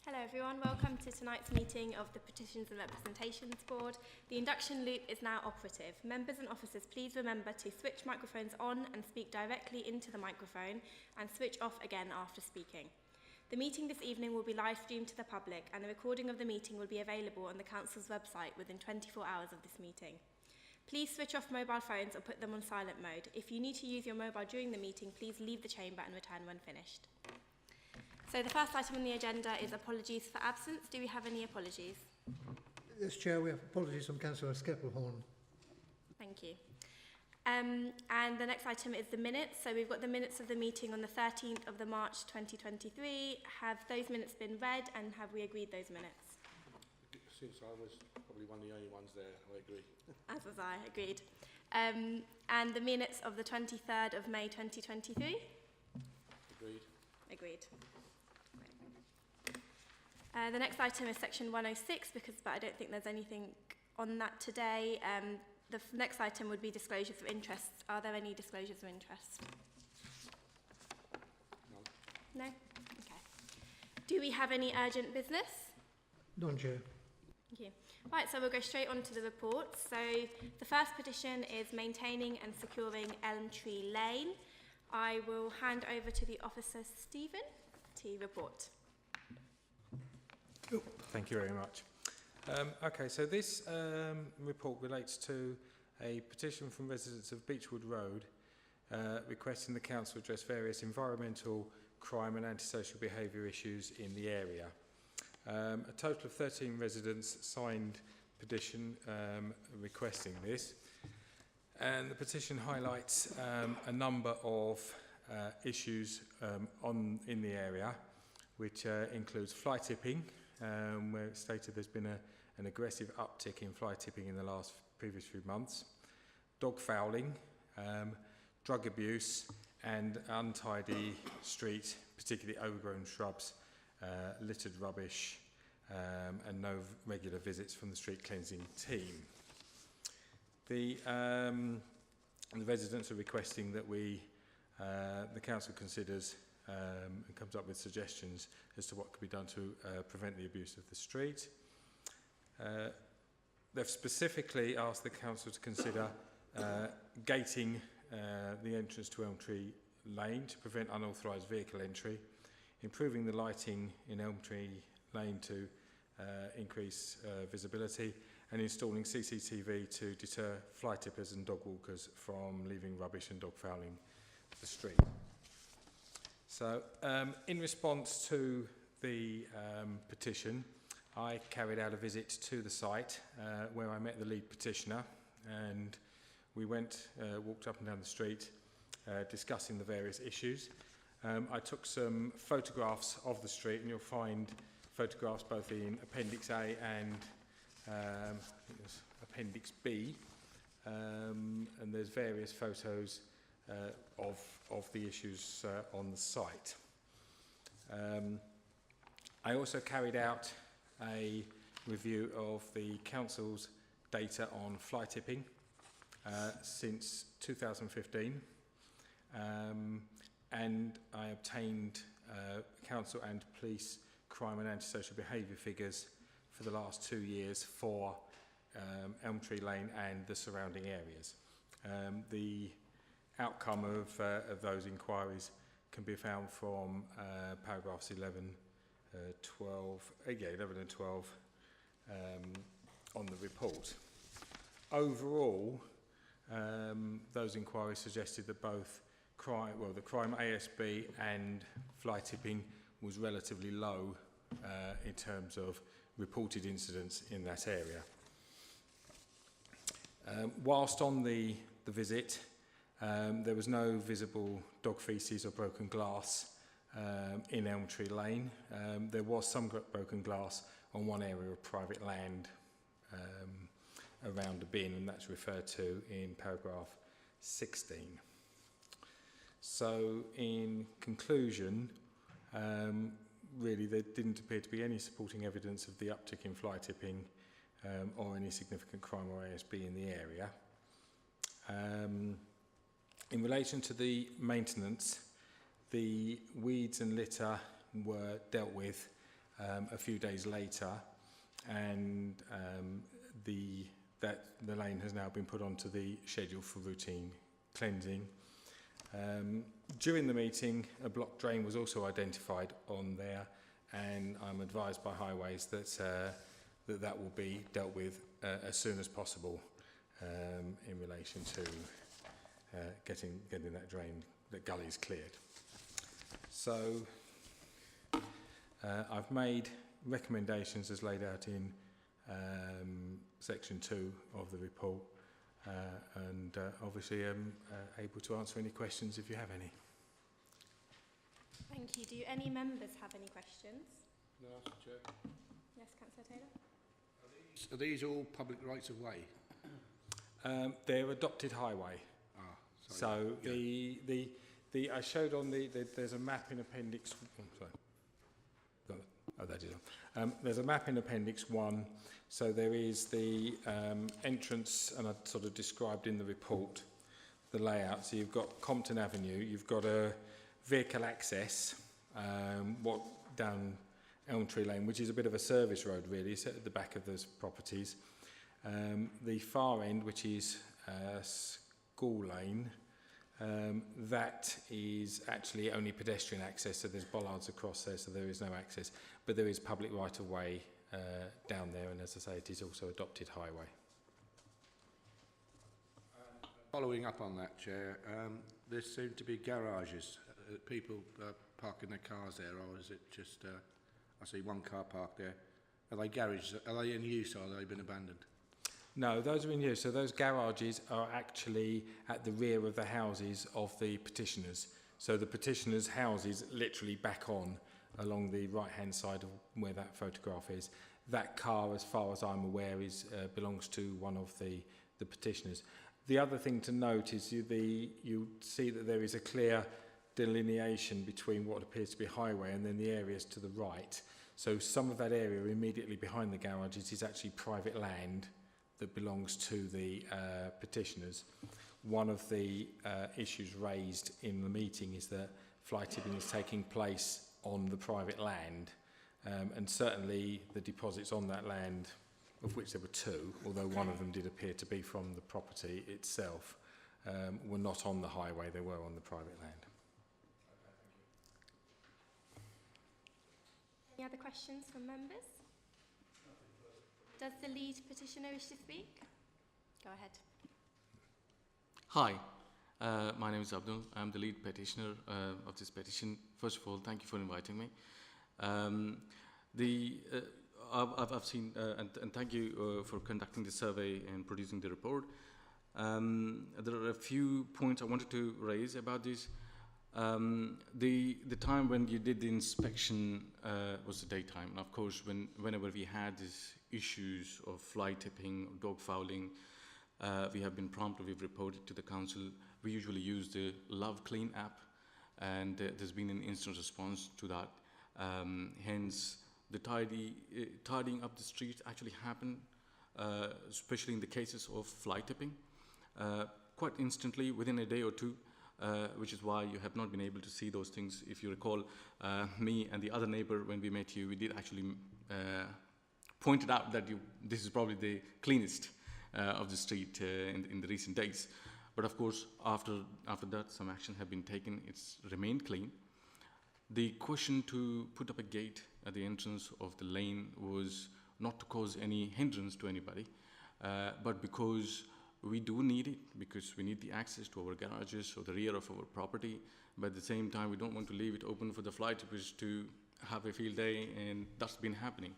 Hello everyone, welcome to tonight's meeting of the Petitions and Representations Board. The induction loop is now operative. Members and officers, please remember to switch microphones on and speak directly into the microphone and switch off again after speaking. The meeting this evening will be live streamed to the public and the recording of the meeting will be available on the Council's website within 24 hours of this meeting. Please switch off mobile phones or put them on silent mode. If you need to use your mobile during the meeting, please leave the chamber and return when finished. So the first item on the agenda is apologies for absence. Do we have any apologies? Yes, Chair, we have apologies from Councillor Skeppelhorn. Thank you. And the next item is the minutes. So we've got the minutes of the meeting on the 13th of March 2023. Have those minutes been read and have we agreed those minutes? Since I was probably one of the only ones there, I agree. As was I, agreed. And the minutes of the 23rd of May 2023? Agreed. Agreed. The next item is section 106, but I don't think there's anything on that today. The next item would be disclosures of interest. Are there any disclosures of interest? No? Okay. Do we have any urgent business? None, Chair. Thank you. Right, so we'll go straight on to the reports. So the first petition is maintaining and securing Elm Tree Lane. I will hand over to the officer, Stephen, to report. Thank you very much. Okay, so this report relates to a petition from residents of Beechwood Road requesting the council address various environmental, crime and antisocial behaviour issues in the area. A total of 13 residents signed petition requesting this, and the petition highlights a number of issues in the area, which includes fly tipping, where it's stated there's been an aggressive uptick in fly tipping in the previous few months, dog fouling, drug abuse and untidy street, particularly overgrown shrubs, littered rubbish and no regular visits from the street cleansing team. The residents are requesting that the council considers and comes up with suggestions as to what could be done to prevent the abuse of the street. They've specifically asked the council to consider gating the entrance to Elm Tree Lane to prevent unauthorised vehicle entry, improving the lighting in Elm Tree Lane to increase visibility, and installing CCTV to deter fly tippers and dog walkers from leaving rubbish and dog fouling the street. So, in response to the petition, I carried out a visit to the site where I met the lead petitioner, and we walked up and down the street discussing the various issues. I took some photographs of the street, and you'll find photographs both in Appendix A and I think there's Appendix B, and there's various photos of the issues on the site. I also carried out a review of the council's data on fly tipping since 2015, and I obtained council and police crime and antisocial behaviour figures for the last 2 years for Elm Tree Lane and the surrounding areas. The outcome of those inquiries can be found from paragraphs 11 and 12 on the report. Overall, those inquiries suggested that both the crime ASB and fly tipping was relatively low in terms of reported incidents in that area. Whilst on the visit, there was no visible dog faeces or broken glass in Elm Tree Lane. There was some broken glass on one area of private land around a bin, and that's referred to in paragraph 16. So in conclusion, really there didn't appear to be any supporting evidence of the uptick in fly tipping or any significant crime or ASB in the area. In relation to the maintenance, the weeds and litter were dealt with a few days later, and the lane has now been put onto the schedule for routine cleansing. During the meeting, a blocked drain was also identified on there, and I'm advised by Highways that that will be dealt with as soon as possible in relation to getting that drain, that gullies cleared. So I've made recommendations as laid out in section 2 of the report, and obviously I'm able to answer any questions if you have any. Thank you. Do any members have any questions? No, Mr. Chair. Yes, Councillor Taylor? Are these all public rights of way? They're adopted highway. Sorry. So the I showed on there's a map in appendix. Oh, sorry. Oh, that is on. There's a map in appendix 1. So there is the entrance, and I sort of described in the report the layout. So you've got Compton Avenue. You've got a vehicle access, down Elm Tree Lane, which is a bit of a service road really. It's at the back of those properties. The far end, which is School Lane, that is actually only pedestrian access, so there's bollards across there, so there is no access, but there is public right of way down there, and as I say, it is also adopted highway. Following up on that, Chair, there seem to be garages. People parking their cars there, or is it just, I see one car parked there. Are they garages? Are they in use, or have they been abandoned? No, those are in use. So those garages are actually at the rear of the houses of the petitioners. So the petitioners' houses literally back on along the right-hand side of where that photograph is. That car, as far as I'm aware, belongs to one of the petitioners. The other thing to note is you see that there is a clear delineation between what appears to be highway and then the areas to the right. So some of that area immediately behind the garages is actually private land that belongs to the petitioners. One of the issues raised in the meeting is that fly tipping is taking place on the private land, and certainly the deposits on that land, of which there were 2, although one of them did appear to be from the property itself, were not on the highway, they were on the private land. Any other questions from members? Does the lead petitioner wish to speak? Go ahead. Hi, my name is Abdul. I'm the lead petitioner of this petition. First of all, thank you for inviting me. I've seen, and thank you for conducting the survey and producing the report. There are a few points I wanted to raise about this. The time when you did the inspection was the daytime. And of course, whenever we had these issues of fly tipping, dog fouling, we have been prompted, we've reported to the council. We usually use the Love Clean app, and there's been an instant response to that. Hence, the tidying up the streets actually happened, especially in the cases of fly tipping, quite instantly within a day or two. Which is why you have not been able to see those things. If you recall, me and the other neighbor, when we met you, we did actually pointed out that this is probably the cleanest of the street in the recent days. But of course, after that, some action have been taken. It's remained clean. The question to put up a gate at the entrance of the lane was not to cause any hindrance to anybody, but because we do need it, because we need the access to our garages or the rear of our property, but at the same time we don't want to leave it open for the fly tippers to have a field day, and that's been happening.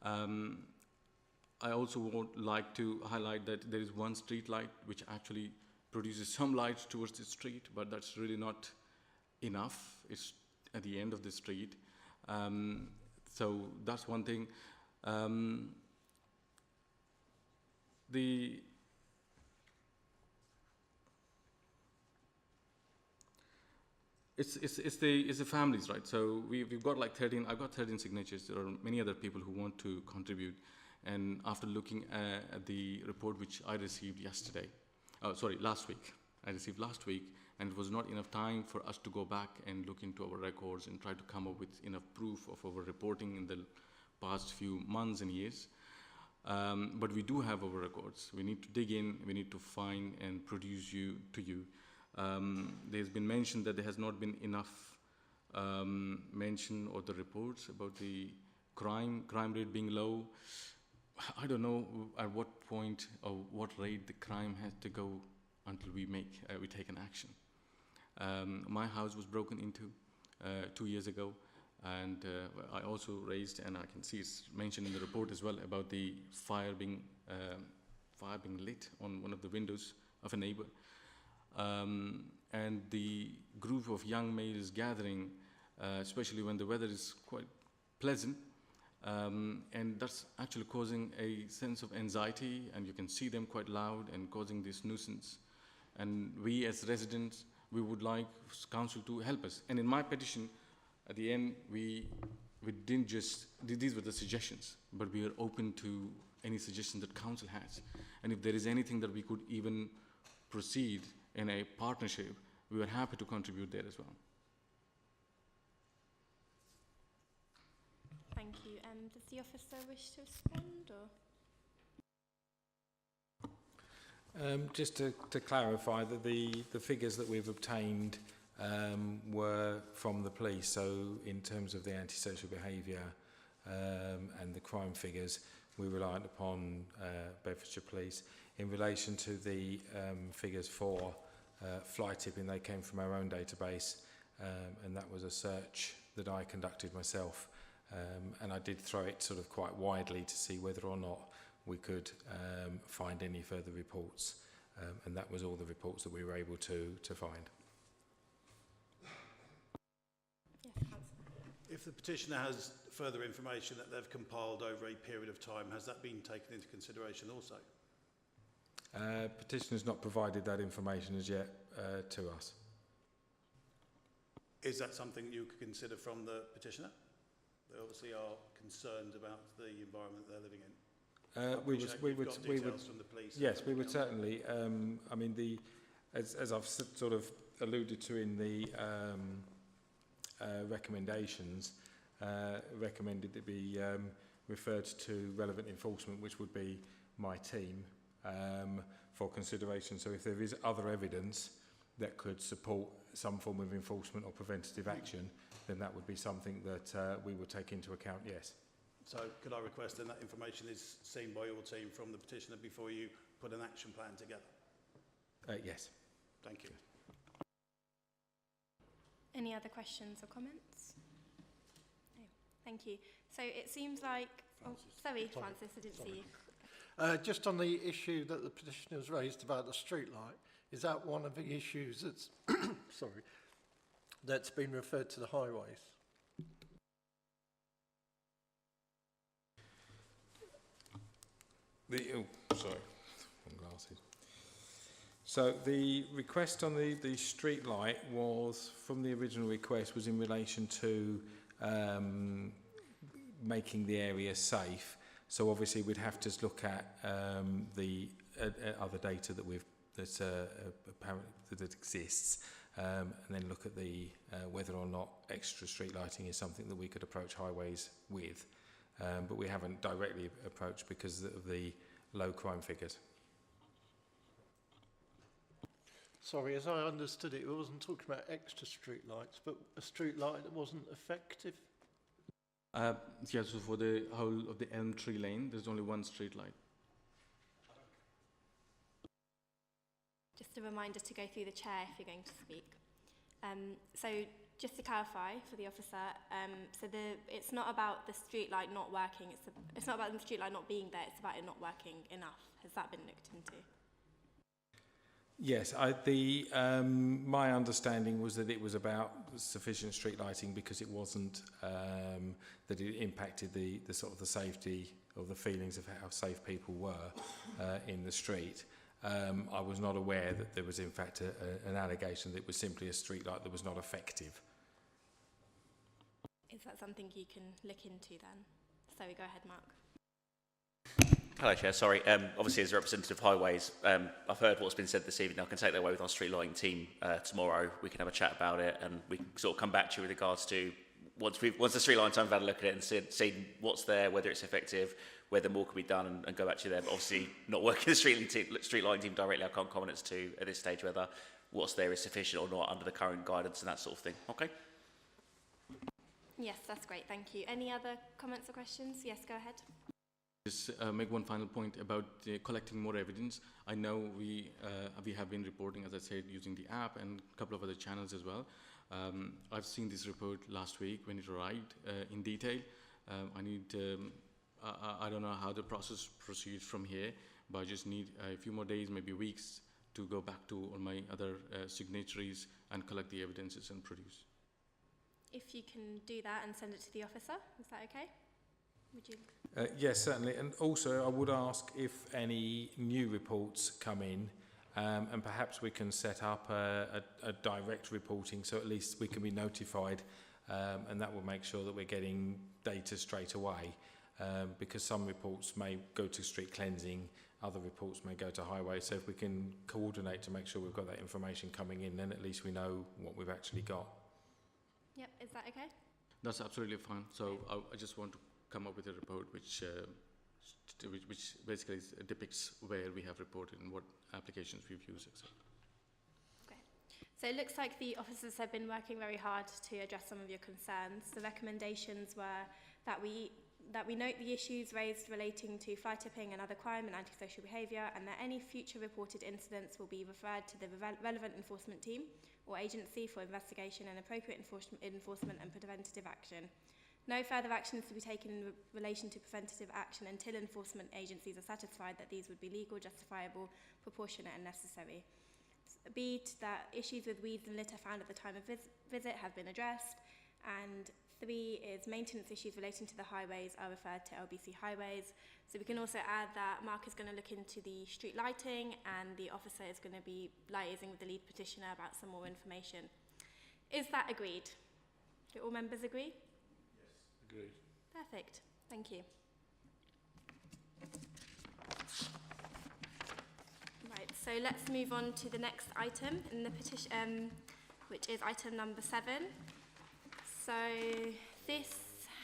I also would like to highlight that there is one street light which actually produces some light towards the street, but that's really not enough. It's at the end of the street. So that's one thing. It's the families, right? So we've got like 13, I've got 13 signatures. There are many other people who want to contribute. And after looking at the report which I received last week, I received last week, and it was not enough time for us to go back and look into our records and try to come up with enough proof of our reporting in the past few months and years. But we do have our records. We need to dig in, we need to find and produce to you. There's been mentioned that there has not been enough mention of the reports about the crime rate being low. I don't know at what point or what rate the crime has to go until we take an action. My house was broken into 2 years ago, and I also raised, and I can see it's mentioned in the report as well, about the fire being lit on one of the windows of a neighbor. And the group of young males gathering, especially when the weather is quite pleasant, and that's actually causing a sense of anxiety, and you can see them quite loud and causing this nuisance. And we as residents, we would like council to help us. And in my petition, at the end, we didn't just, these were the suggestions, but we are open to any suggestions that council has. And if there is anything that we could even proceed in a partnership, we are happy to contribute there as well. Thank you. Does the officer wish to respond, or? Just to clarify that the figures that we've obtained were from the police, so in terms of the antisocial behaviour and the crime figures, we relied upon Bedfordshire Police. In relation to the figures for fly tipping, they came from our own database, and that was a search that I conducted myself, and I did throw it sort of quite widely to see whether or not we could find any further reports, and that was all the reports that we were able to find. Yes, Councillor. If the petitioner has further information that they've compiled over a period of time, has that been taken into consideration also? Petitioner's not provided that information as yet to us. Is that something you could consider from the petitioner? They obviously are concerned about the environment they're living in. We would from the police. Yes, we would certainly. I mean, as I've sort of alluded to in the recommendations, recommended it be referred to relevant enforcement, which would be my team, for consideration. So if there is other evidence that could support some form of enforcement or preventative action, then that would be something that we would take into account, yes. So could I request then that information is seen by your team from the petitioner before you put an action plan together? Yes. Thank you. Any other questions or comments? No. Thank you. So it seems like... Francis. Oh, sorry, Francis, I didn't see you. Just on the issue that the petitioner has raised about the street light, is that one of the issues that's, sorry, that's been referred to the highways? Sorry, glasses. So the request on the street light was, from the original request, was in relation to making the area safe. So obviously we'd have to look at the other data that that exists, and then look at the whether or not extra street lighting is something that we could approach highways with. But we haven't directly approached because of the low crime figures. Sorry, as I understood it, it wasn't talking about extra street lights, but a street light that wasn't effective. Yeah, so for the whole of the Elm Tree Lane, there's only one street light. Just a reminder to go through the chair if you're going to speak. So just to clarify for the officer, it's not about the street light not working, it's not about the street light not being there, it's about it not working enough. Has that been looked into? Yes, my understanding was that it was about sufficient street lighting because it wasn't that it impacted the sort of the safety or the feelings of how safe people were in the street. I was not aware that there was in fact an allegation that it was simply a street light that was not effective. Is that something you can look into then? So go ahead, Mark. Hello, Chair. Sorry. Obviously, as a representative of highways, I've heard what's been said this evening. I can take that away with our street lighting team tomorrow. We can have a chat about it, and we can sort of come back to you with regards to once the street lighting team have had a look at it and seen what's there, whether it's effective, whether more can be done, and go back to you there. But obviously, not working with the street lighting team directly, I can't comment as to at this stage whether what's there is sufficient or not under the current guidance and that sort of thing. Okay. Yes, that's great. Thank you. Any other comments or questions? Yes, go ahead. Just make one final point about collecting more evidence. I know we have been reporting, as I said, using the app and a couple of other channels as well. I've seen this report last week when it arrived in detail. I don't know how the process proceeds from here, but I just need a few more days, maybe weeks, to go back to all my other signatories and collect the evidences and produce. If you can do that and send it to the officer, is that okay? Would you? Yes, certainly. And also, I would ask if any new reports come in, and perhaps we can set up a direct reporting, so at least we can be notified, and that will make sure that we're getting data straight away, because some reports may go to street cleansing, other reports may go to highway. So if we can coordinate to make sure we've got that information coming in, then at least we know what we've actually got. Yep, is that okay? That's absolutely fine. So I just want to come up with a report which basically depicts where we have reported and what applications we've used, etc. Okay. So it looks like the officers have been working very hard to address some of your concerns. The recommendations were that we note the issues raised relating to fly tipping and other crime and antisocial behaviour, and that any future reported incidents will be referred to the relevant enforcement team or agency for investigation and appropriate enforcement and preventative action. No further actions to be taken in relation to preventative action until enforcement agencies are satisfied that these would be legal, justifiable, proportionate and necessary. B, that issues with weeds and litter found at the time of visit have been addressed. And 3 is maintenance issues relating to the highways are referred to LBC Highways. So we can also add that Mark is going to look into the street lighting, and the officer is going to be liaising with the lead petitioner about some more information. Is that agreed? Do all members agree? Agreed. Perfect. Thank you. Right, so let's move on to the next item in the petition, which is item number 7. So this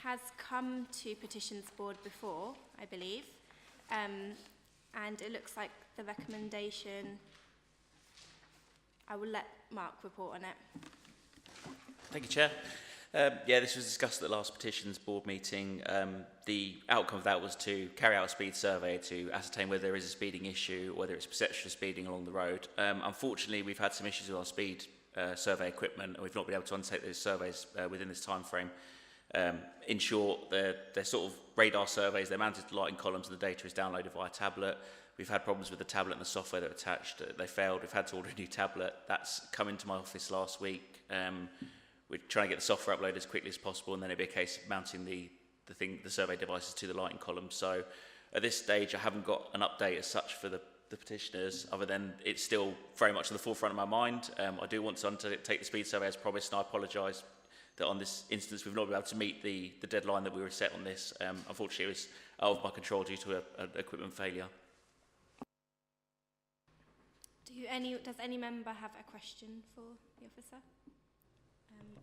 has come to Petitions Board before, I believe, and it looks like the recommendation, I will let Mark report on it. Thank you, Chair. This was discussed at the last Petitions Board meeting. The outcome of that was to carry out a speed survey to ascertain whether there is a speeding issue, whether it's perception of speeding along the road. Unfortunately, we've had some issues with our speed survey equipment, and we've not been able to undertake those surveys within this time frame. In short, they're sort of radar surveys. They're mounted to lighting columns, and the data is downloaded via tablet. We've had problems with the tablet and the software that are attached. They failed. We've had to order a new tablet. That's come into my office last week. We're trying to get the software uploaded as quickly as possible, and then it'll be a case of mounting the survey devices to the lighting column. So at this stage, I haven't got an update as such for the petitioners, other than it's still very much in the forefront of my mind. I do want to undertake the speed survey as promised, and I apologise that on this instance we've not been able to meet the deadline that we were set on this. Unfortunately, it was out of my control due to an equipment failure. Does any member have a question for the officer?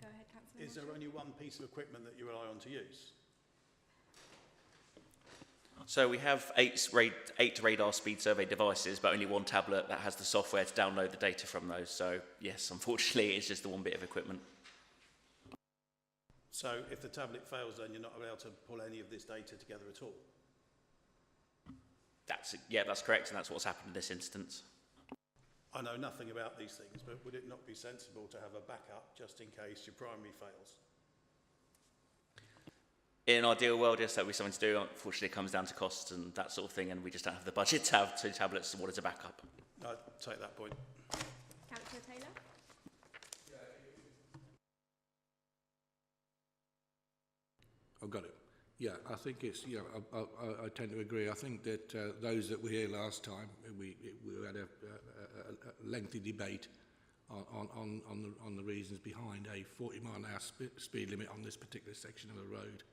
Go ahead, Councillor. Is there only one piece of equipment that you rely on to use? So we have eight radar speed survey devices, but only one tablet that has the software to download the data from those. So yes, unfortunately, it's just the one bit of equipment. So if the tablet fails, then you're not able to pull any of this data together at all? That's correct, and that's what's happened in this instance. I know nothing about these things, but would it not be sensible to have a backup just in case your primary fails? In an ideal world, yes, that would be something to do. Unfortunately, it comes down to costs and that sort of thing, and we just don't have the budget to have 2 tablets and what is a backup. I take that point. Councillor Taylor? I've got it. Yeah, I think it's, I tend to agree. I think that those that were here last time, we had a lengthy debate on the reasons behind a 40-mile-an-hour speed limit on this particular section of the road.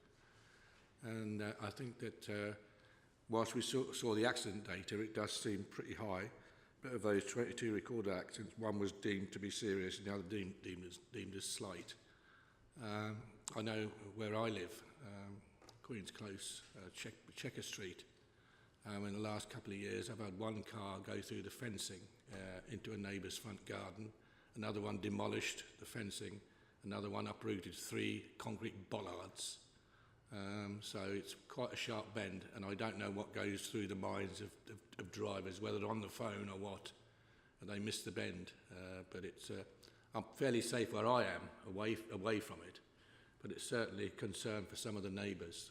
And I think that whilst we saw the accident data, it does seem pretty high. But of those 22 recorded accidents, one was deemed to be serious and the other deemed as slight. I know where I live, Queen's Close, Checker Street. In the last couple of years, I've had one car go through the fencing into a neighbour's front garden, another one demolished the fencing, another one uprooted 3 concrete bollards. So it's quite a sharp bend, and I don't know what goes through the minds of drivers, whether they're on the phone or what, and they miss the bend. But it's I'm fairly safe where I am, away from it. But it's certainly a concern for some of the neighbours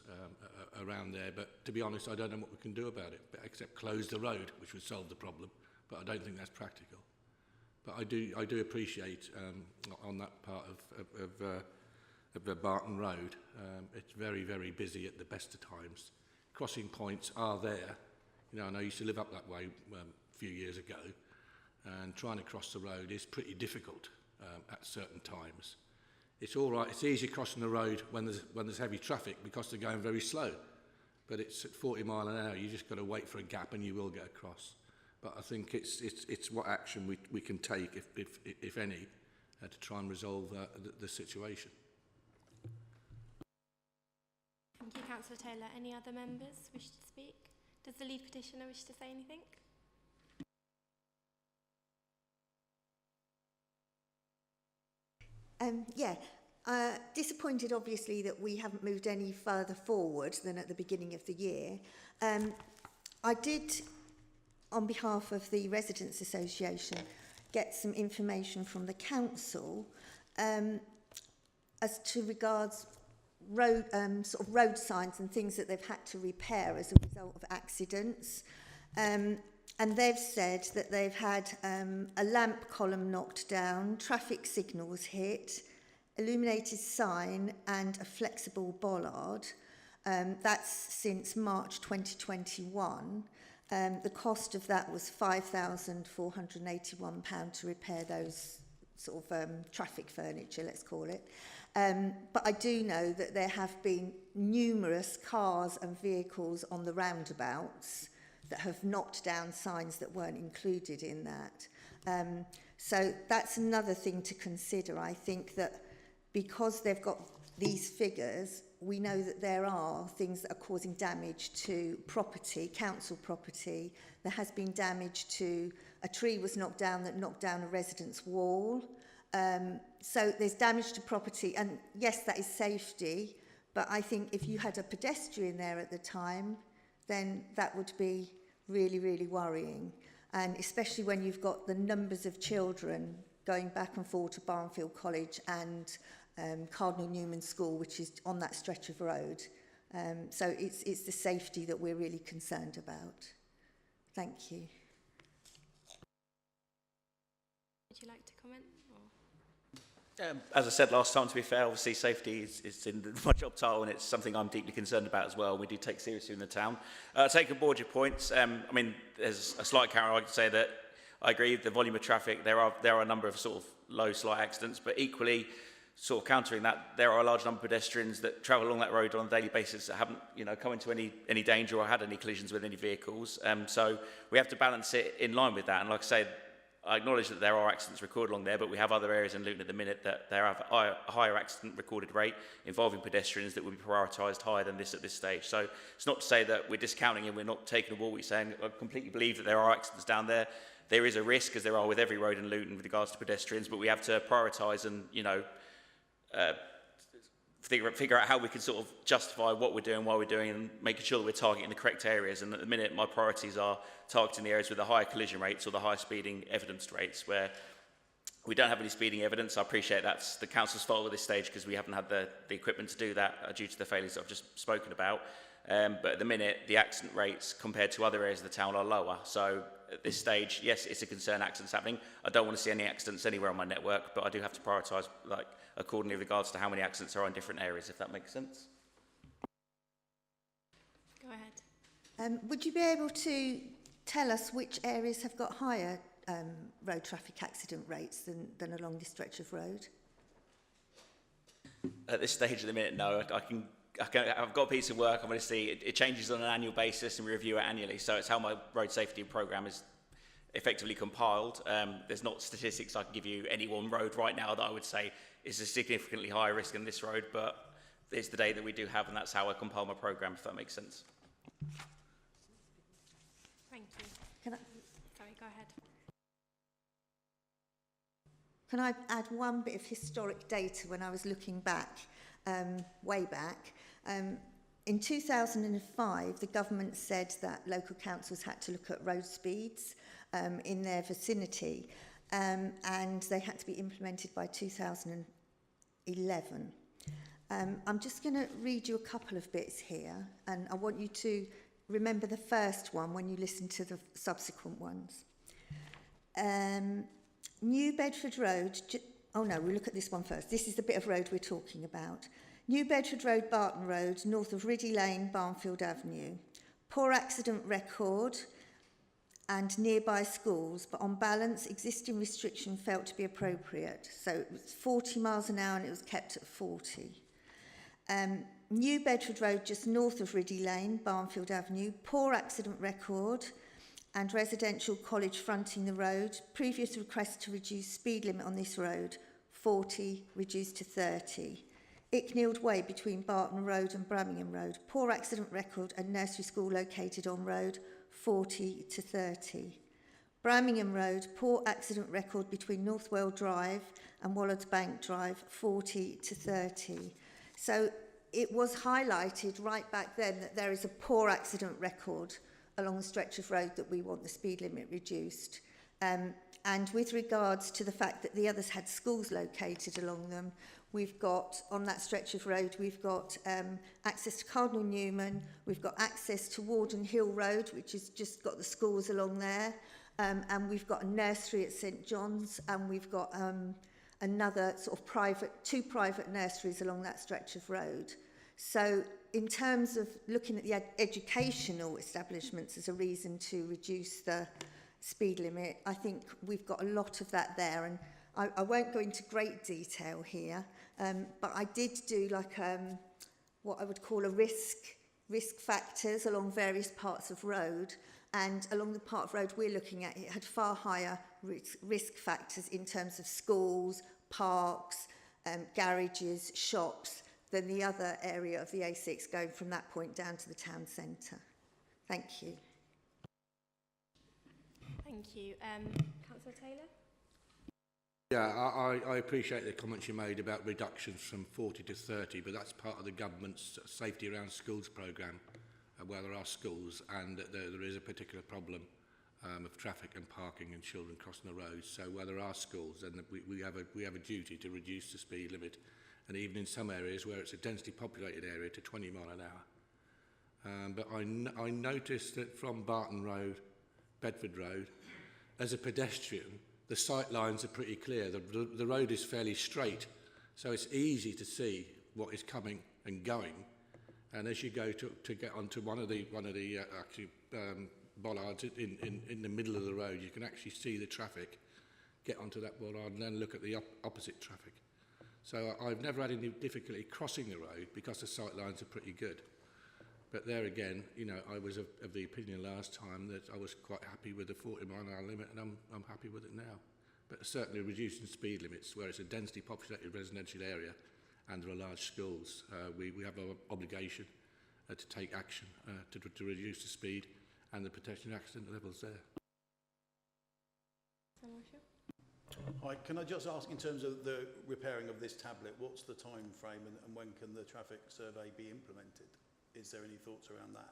around there. But to be honest, I don't know what we can do about it, except close the road, which would solve the problem. But I don't think that's practical. But I do appreciate on that part of the Barton Road, it's very, very busy at the best of times. Crossing points are there. You know, I used to live up that way a few years ago, and trying to cross the road is pretty difficult at certain times. It's all right. It's easy crossing the road when there's heavy traffic because they're going very slow. But it's at 40 mile an hour. You just got to wait for a gap, and you will get across. But I think it's what action we can take, if any, to try and resolve the situation. Thank you, Councillor Taylor. Any other members wish to speak? Does the lead petitioner wish to say anything? Disappointed obviously that we haven't moved any further forward than at the beginning of the year. I did, on behalf of the Residents Association, get some information from the council as to regards road signs and things that they've had to repair as a result of accidents. And they've said that they've had a lamp column knocked down, traffic signals hit, illuminated sign and a flexible bollard. That's since March 2021. The cost of that was £5,481 to repair those sort of traffic furniture, let's call it. But I do know that there have been numerous cars and vehicles on the roundabouts that have knocked down signs that weren't included in that. So that's another thing to consider. I think that because they've got these figures, we know that there are things that are causing damage to property, council property. There has been damage to a tree was knocked down that knocked down a resident's wall. So there's damage to property, and yes, that is safety, but I think if you had a pedestrian there at the time, then that would be really, really worrying. And especially when you've got the numbers of children going back and forth to Barnfield College and Cardinal Newman School, which is on that stretch of road. So it's the safety that we're really concerned about. Thank you. Would you like to comment? As I said last time, to be fair, obviously safety is in my job title, and it's something I'm deeply concerned about as well. We do take seriously in the town. Take on board your points. I mean, there's a slight counter. I could say that I agree with the volume of traffic. There are a number of sort of low, slight accidents, but equally, sort of countering that, there are a large number of pedestrians that travel along that road on a daily basis that haven't, come into any danger or had any collisions with any vehicles. So we have to balance it in line with that. And like I say, I acknowledge that there are accidents recorded along there, but we have other areas in Luton at the minute that there have a higher accident recorded rate involving pedestrians that will be prioritised higher than this at this stage. So it's not to say that we're discounting and we're not taking a wall. We're saying I completely believe that there are accidents down there. There is a risk, as there are with every road in Luton with regards to pedestrians, but we have to prioritise and, figure out how we can sort of justify what we're doing, why we're doing, and making sure that we're targeting the correct areas. And at the minute, my priorities are targeting the areas with the higher collision rates or the higher speeding evidenced rates, where we don't have any speeding evidence. I appreciate that's the council's fault at this stage because we haven't had the equipment to do that due to the failures that I've just spoken about. But at the minute, the accident rates compared to other areas of the town are lower. So at this stage, yes, it's a concern accidents happening. I don't want to see any accidents anywhere on my network, but I do have to prioritise accordingly with regards to how many accidents are in different areas, if that makes sense. Go ahead. Would you be able to tell us which areas have got higher road traffic accident rates than along this stretch of road? At this stage of the minute, no. I can I've got a piece of work, obviously, it changes on an annual basis and we review it annually. So it's how my road safety programme is effectively compiled. There's not statistics I can give you any one road right now that I would say is a significantly higher risk than this road, but it's the data that we do have, and that's how I compile my programme, if that makes sense. Thank you. Sorry, go ahead. Can I add one bit of historic data when I was looking back, way back? In 2005, the government said that local councils had to look at road speeds in their vicinity, and they had to be implemented by 2011. I'm just going to read you a couple of bits here, and I want you to remember the first one when you listen to the subsequent ones. New Bedford Road, oh no, we'll look at this one first. This is the bit of road we're talking about. New Bedford Road, Barton Road, north of Riddy Lane, Barnfield Avenue. Poor accident record and nearby schools, but on balance, existing restriction felt to be appropriate. So it was 40 miles an hour and it was kept at 40. New Bedford Road, just north of Riddy Lane, Barnfield Avenue. Poor accident record and residential college fronting the road. Previous request to reduce speed limit on this road, 40, reduced to 30. Icknield Way between Barton Road and Birmingham Road. Poor accident record and nursery school located on road, 40 to 30. Birmingham Road, poor accident record between Northwell Drive and Wallards Bank Drive, 40 to 30. So it was highlighted right back then that there is a poor accident record along the stretch of road that we want the speed limit reduced. And with regards to the fact that the others had schools located along them, we've got, on that stretch of road, we've got access to Cardinal Newman, we've got access to Warden Hill Road, which has just got the schools along there, and we've got a nursery at St John's, and we've got another sort of two private nurseries along that stretch of road. So in terms of looking at the educational establishments as a reason to reduce the speed limit, I think we've got a lot of that there, and I won't go into great detail here, but I did do like what I would call a risk factors along various parts of road, and along the part of road we're looking at, it had far higher risk factors in terms of schools, parks, garages, shops, than the other area of the A6 going from that point down to the town centre. Thank you. Thank you. Councillor Taylor? Yeah, I appreciate the comments you made about reductions from 40 to 30, but that's part of the government's Safety Around Schools programme, where there are schools and there is a particular problem of traffic and parking and children crossing the roads. So where there are schools, then we have a duty to reduce the speed limit, and even in some areas where it's a densely populated area, to 20 mile an hour. But I noticed that from Barton Road, Bedford Road, as a pedestrian, the sight lines are pretty clear. The road is fairly straight, so it's easy to see what is coming and going. And as you go to get onto one of the bollards in the middle of the road, you can actually see the traffic get onto that bollard and then look at the opposite traffic. So I've never had any difficulty crossing the road because the sight lines are pretty good. But there again, you know, I was of the opinion last time that I was quite happy with the 40 mile an hour limit, and I'm happy with it now. But certainly reducing speed limits where it's a densely populated residential area and there are large schools, we have an obligation to take action to reduce the speed and the potential accident levels there. Hi, can I just ask, in terms of the repairing of this tablet, what's the time frame and when can the traffic survey be implemented? Is there any thoughts around that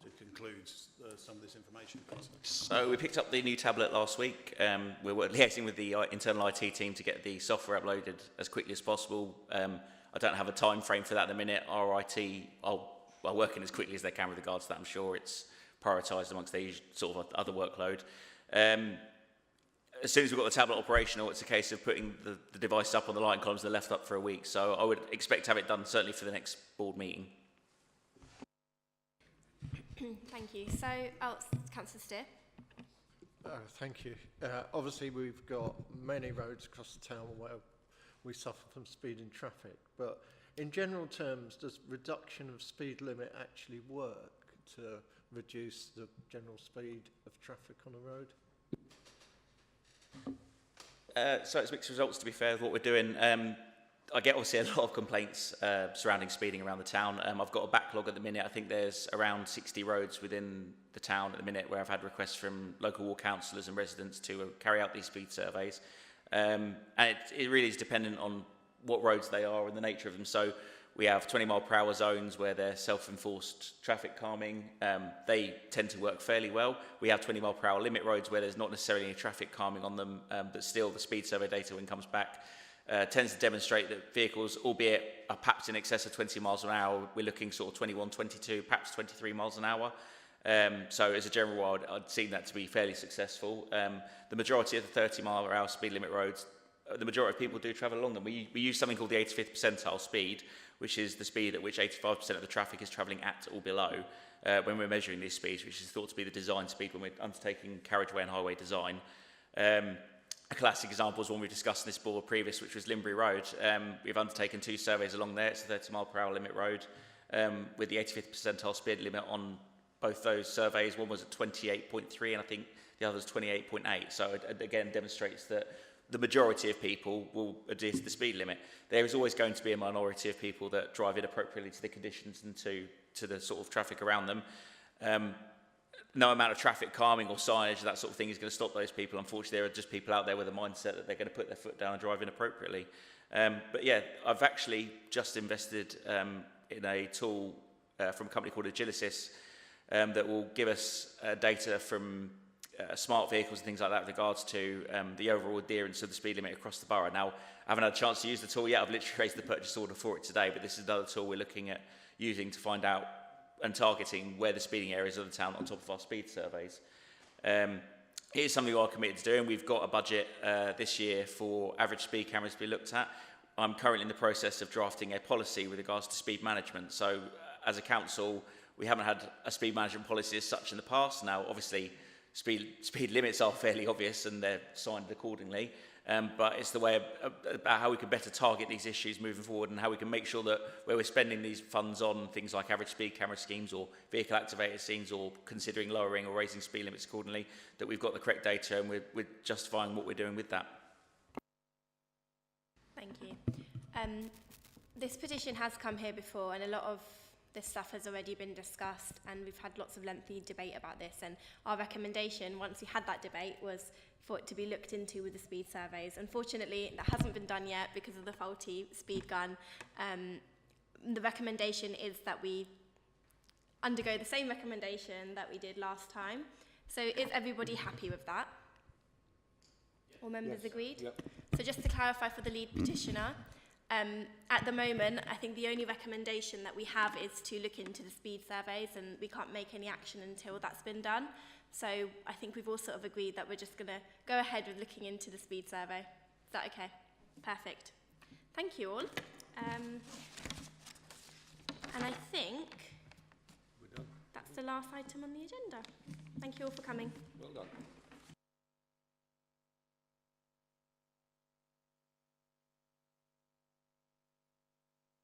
to conclude some of this information? So we picked up the new tablet last week. We're liaising with the internal IT team to get the software uploaded as quickly as possible. I don't have a time frame for that at the minute. Our IT are working as quickly as they can with regards to that. I'm sure it's prioritised amongst their sort of other workload. As soon as we've got the tablet operational, it's a case of putting the device up on the line columns and left up for a week. So I would expect to have it done certainly for the next board meeting. Thank you. So, Councillor Steer. Thank you. Obviously, we've got many roads across the town where we suffer from speeding traffic, but In general terms, does reduction of speed limit actually work to reduce the general speed of traffic on a road? So it's mixed results, to be fair, with what we're doing. I get obviously a lot of complaints surrounding speeding around the town. I've got a backlog at the minute. I think there's around 60 roads within the town at the minute where I've had requests from local ward councillors and residents to carry out these speed surveys. And it really is dependent on what roads they are and the nature of them. So we have 20 mile per hour zones where they're self-enforced traffic calming. They tend to work fairly well. We have 20 mile per hour limit roads where there's not necessarily any traffic calming on them, but still the speed survey data, when it comes back, tends to demonstrate that vehicles, albeit are perhaps in excess of 20 miles an hour, we're looking sort of 21, 22, perhaps 23 miles an hour. So as a general rule, I'd seen that to be fairly successful. The majority of the 30 mile per hour speed limit roads, the majority of people do travel along them. We use something called the 85th percentile speed, which is the speed at which 85% of the traffic is travelling at or below when we're measuring these speeds, which is thought to be the design speed when we're undertaking carriageway and highway design. A classic example is one we discussed in this board previous, which was Limbury Road. We've undertaken 2 surveys along there. It's a 30 mile per hour limit road with the 85th percentile speed limit on both those surveys. One was at 28.3 and I think the other was 28.8. So it again demonstrates that the majority of people will adhere to the speed limit. There is always going to be a minority of people that drive inappropriately to the conditions and to the sort of traffic around them. No amount of traffic calming or signage, that sort of thing, is going to stop those people. Unfortunately, there are just people out there with a mindset that they're going to put their foot down and drive inappropriately. But yeah, I've actually just invested in a tool from a company called Agilicis that will give us data from smart vehicles and things like that with regards to the overall adherence of the speed limit across the borough. Now, I haven't had a chance to use the tool yet. I've literally raised the purchase order for it today, but this is another tool we're looking at using to find out and targeting where the speeding areas of the town on top of our speed surveys. It is something we are committed to doing. We've got a budget this year for average speed cameras to be looked at. I'm currently in the process of drafting a policy with regards to speed management. So as a council, we haven't had a speed management policy as such in the past. Now, obviously, speed limits are fairly obvious and they're signed accordingly. But it's the way about how we can better target these issues moving forward and how we can make sure that where we're spending these funds on things like average speed camera schemes or vehicle activated schemes or considering lowering or raising speed limits accordingly, that we've got the correct data and we're justifying what we're doing with that. Thank you. This petition has come here before and a lot of this stuff has already been discussed and we've had lots of lengthy debate about this, and our recommendation, once we had that debate, was for it to be looked into with the speed surveys. Unfortunately, that hasn't been done yet because of the faulty speed gun. The recommendation is that we undergo the same recommendation that we did last time. So is everybody happy with that? All members agreed? Yep. So just to clarify for the lead petitioner, at the moment, I think the only recommendation that we have is to look into the speed surveys, and we can't make any action until that's been done. So I think we've all sort of agreed that we're just going to go ahead with looking into the speed survey. Is that okay? Perfect. Thank you all. And I think that's the last item on the agenda. Thank you all for coming. Well done.